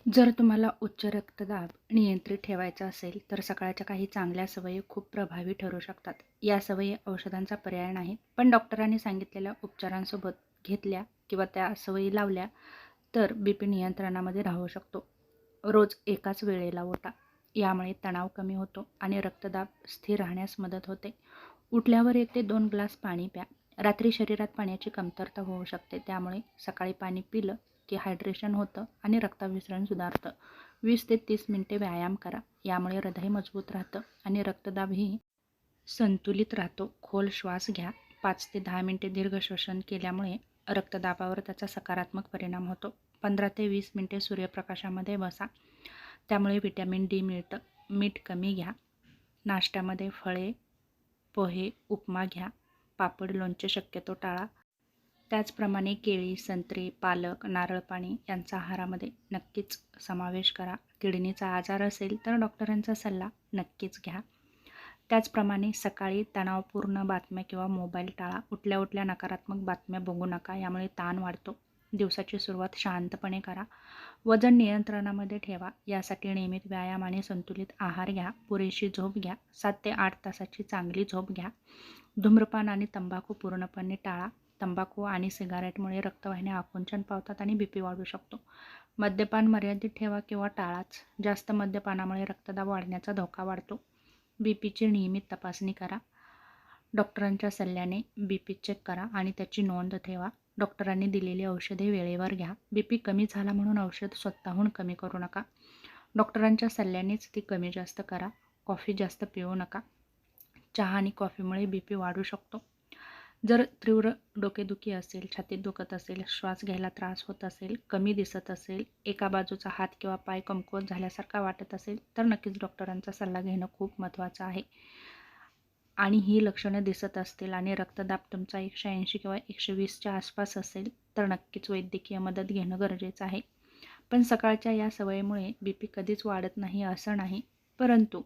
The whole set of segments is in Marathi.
जर तुम्हाला उच्च रक्तदाब नियंत्रित ठेवायचा असेल, तर सकाळच्या काही चांगल्या सवयी खूप प्रभावी ठरू शकतात. या सवयी औषधांचा पर्याय नाहीत, पण डॉक्टरांनी सांगितलेल्या उपचारांसोबत घेतल्या किंवा त्या सवयी लावल्या, तर बीपी नियंत्रणामध्ये राहू शकतो. रोज एकाच वेळेला उठा. यामुळे तणाव कमी होतो आणि रक्तदाब स्थिर राहण्यास मदत होते. उठल्यावर 1 ते 2 ग्लास पाणी प्या. रात्री शरीरात पाण्याची कमतरता होऊ शकते, त्यामुळे सकाळी पाणी पिलं की हायड्रेशन होतं आणि रक्ताभिसरण सुधारतं. 20 ते 30 मिनिटे व्यायाम करा. यामुळे हृदय मजबूत राहतं आणि रक्तदाबही संतुलित राहतो. खोल श्वास घ्या. 5 ते 10 मिनिटे दीर्घ श्वसन केल्यामुळे रक्तदाबावर त्याचा सकारात्मक परिणाम होतो. 15 ते 20 मिनिटे सूर्यप्रकाशामध्ये बसा. त्यामुळे व्हिटॅमिन डी मिळतं. मीठ कमी घ्या. नाश्त्यामध्ये फळे, पोहे, उपमा घ्या. पापड, लोणचे शक्यतो टाळा. त्याचप्रमाणे केळी, संत्री, पालक, नारळ पाणी यांचा आहारामध्ये नक्कीच समावेश करा. किडनीचा आजार असेल तर डॉक्टरांचा सल्ला नक्कीच घ्या. त्याचप्रमाणे सकाळी तणावपूर्ण बातम्या किंवा मोबाईल टाळा. उठल्या उठल्या नकारात्मक बातम्या बघू नका, यामुळे ताण वाढतो. दिवसाची सुरुवात शांतपणे करा. वजन नियंत्रणामध्ये ठेवा. यासाठी नियमित व्यायाम आणि संतुलित आहार घ्या. पुरेशी झोप घ्या. 7 ते 8 तासाची चांगली झोप घ्या. धूम्रपान आणि तंबाखू पूर्णपणे टाळा. तंबाखू आणि सिगारेटमुळे रक्तवाहिन्या आकुंचन पावतात आणि बीपी वाढू शकतो. मद्यपान मर्यादित ठेवा किंवा टाळाच. जास्त मद्यपानामुळे रक्तदाब वाढण्याचा धोका वाढतो. बीपीची नियमित तपासणी करा. डॉक्टरांच्या सल्ल्याने बीपी चेक करा आणि त्याची नोंद ठेवा. डॉक्टरांनी दिलेली औषधे वेळेवर घ्या. बीपी कमी झाला म्हणून औषध स्वतःहून कमी करू नका. डॉक्टरांच्या सल्ल्यानेच ती कमी जास्त करा. कॉफी जास्त पिऊ नका. चहा आणि कॉफीमुळे बीपी वाढू शकतो. जर तीव्र डोकेदुखी असेल, छातीत दुखत असेल, श्वास घ्यायला त्रास होत असेल, कमी दिसत असेल, एका बाजूचा हात किंवा पाय कमकुवत झाल्यासारखा वाटत असेल, तर नक्कीच डॉक्टरांचा सल्ला घेणं खूप महत्त्वाचं आहे. आणि ही लक्षणं दिसत असतील आणि रक्तदाब तुमचा 180 किंवा 120च्या आसपास असेल, तर नक्कीच वैद्यकीय मदत घेणं गरजेचं आहे. पण सकाळच्या या सवयीमुळे बीपी कधीच वाढत नाही असं नाही. परंतु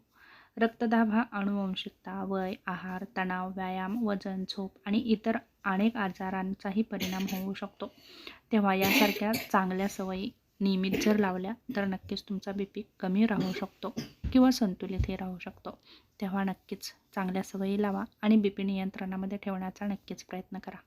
रक्तदाब हा अनुवंशिकता, वय, आहार, तणाव, व्यायाम, वजन, झोप आणि इतर अनेक आजारांचाही परिणाम होऊ शकतो. तेव्हा यासारख्या चांगल्या सवयी नियमित जर लावल्या तर नक्कीच तुमचा बीपी कमी राहू शकतो किंवा संतुलितही राहू शकतो. तेव्हा नक्कीच चांगल्या सवयी लावा आणि बीपी नियंत्रणामध्ये ठेवण्याचा नक्कीच प्रयत्न करा.